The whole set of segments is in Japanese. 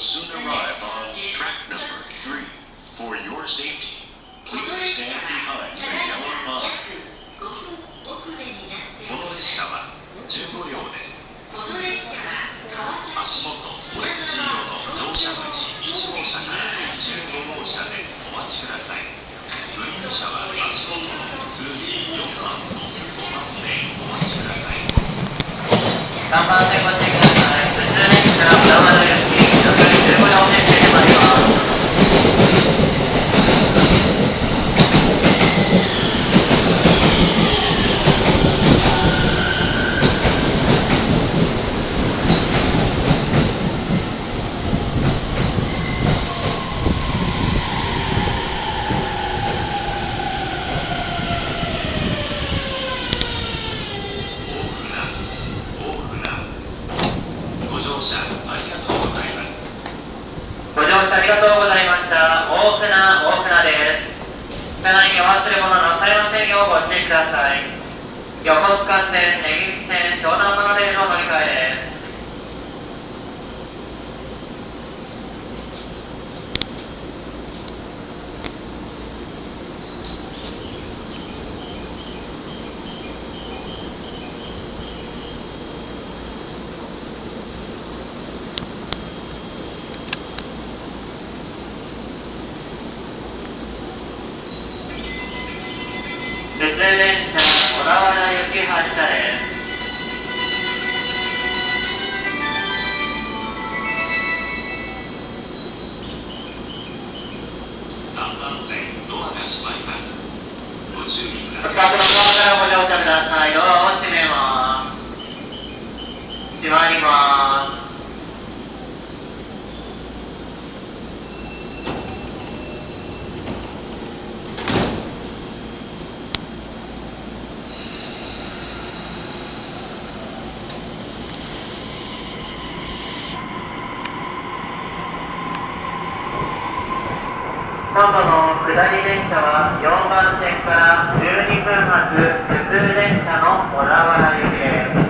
soon arrive on track number 3. For your safety, please stand behind the yellow line. この列車は15両です。足元オレンジ色の乗車口1号車から15号車でお待ちください。グリーン車は足元の数字4番と5番でお待ちください。3番線ご注意ください。普通列車小田原行き6時15両編成で参ります。ありがとうございました。大船です。車内にお忘れ物なさいませんようご注意ください。横須賀線、根岸線、湘南モノレールの乗り換えです。普通電車小田原行き発車です。3番線ドアが閉まります。ご注意ください。お近くのドアからご乗車ください。ドアを閉めます。閉まります。今度の下り電車は4番線から12分発普通電車の小田原行きです。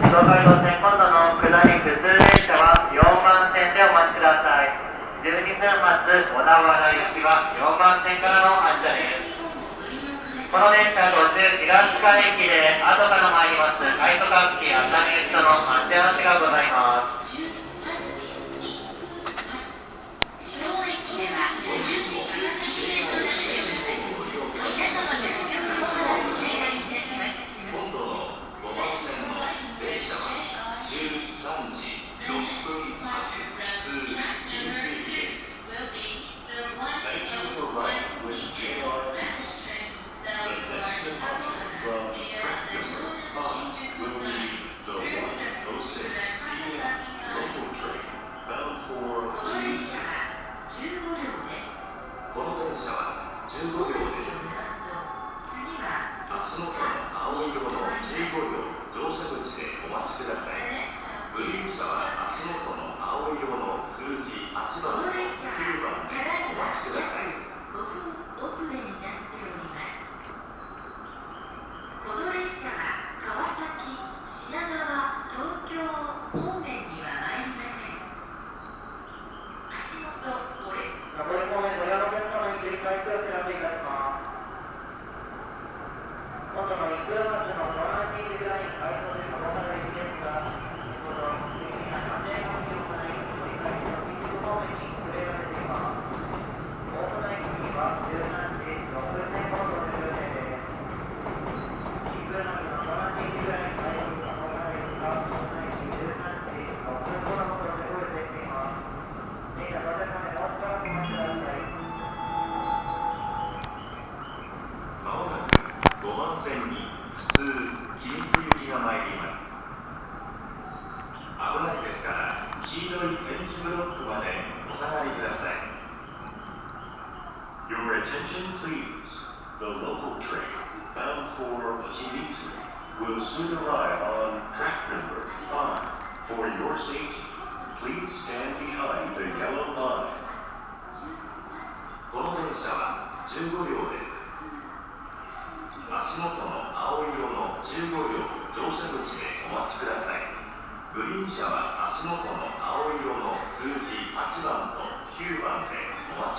東海道線今度の下り普通電車は4番線でお待ちください。12分発小田原行きは4番線からの発車です。この電車途中平塚駅で後から参ります快速特急熱海行きとの待ち合わせがございます。Your attention please. The local train bound for Kimitsu will soon arrive on track number 5. For your safety, please stand behind the yellow line. この電車は15両です。足元の青色の15両乗車口でお待ちください。グリーン車は足足元の青色の数字8番と9番でお待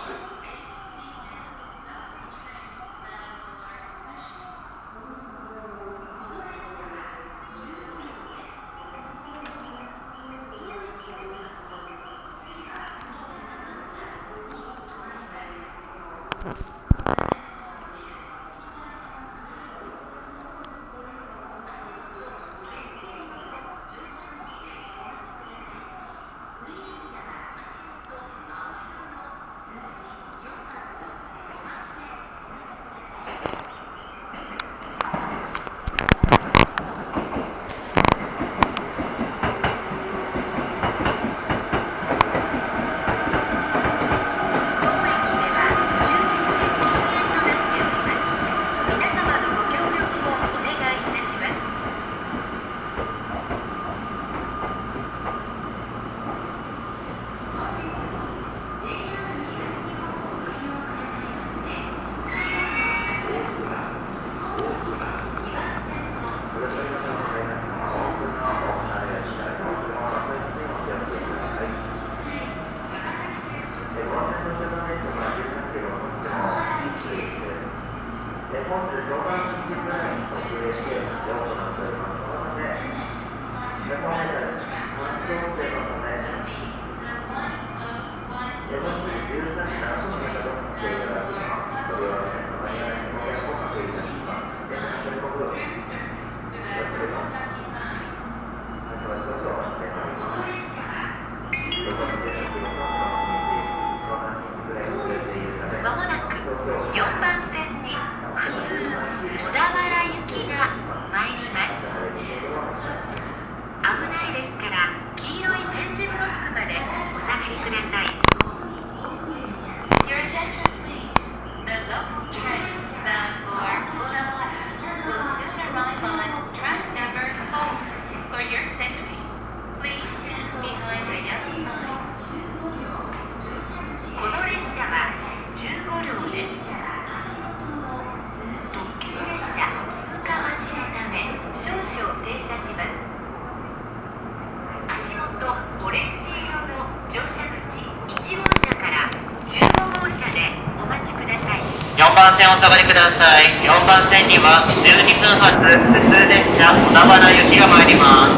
ちください。4番線お下がりください。4番線には12分発普通電車小田原行きが参ります。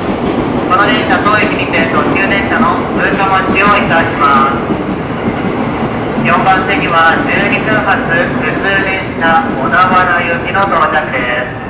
この電車当駅にて特急電車の通過待ちをいたします。4番線には12分発普通電車小田原行きの到着です。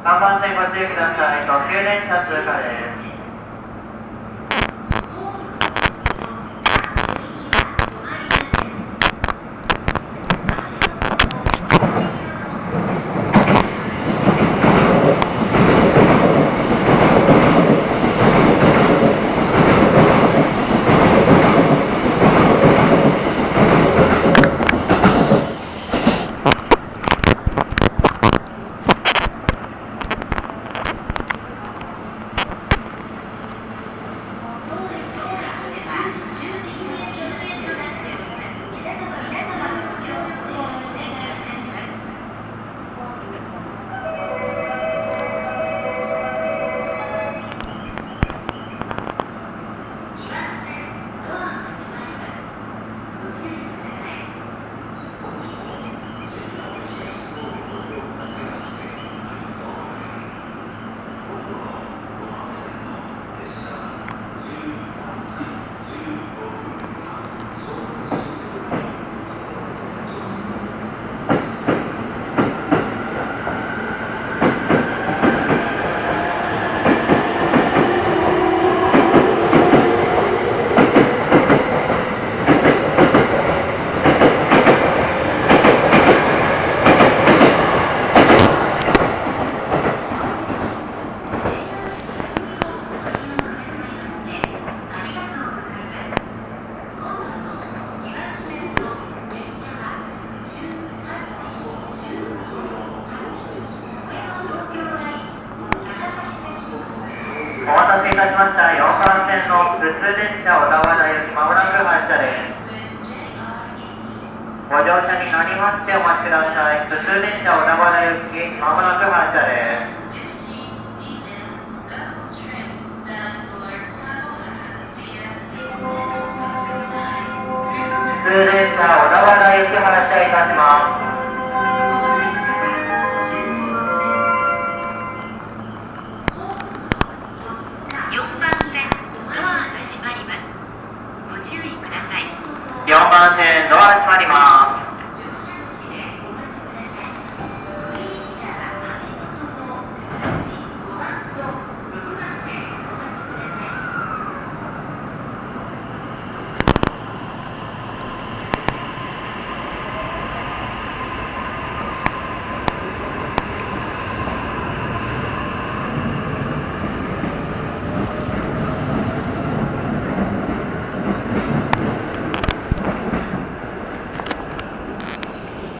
3番線ご注意ください。特急電車通過です。お待たせいたしました。4番線の普通電車小田原行きまもなく発車です。ご乗車になりましてお待ちください。普通電車小田原行きまもなく発車です。普通電車小田原行き発車いたします。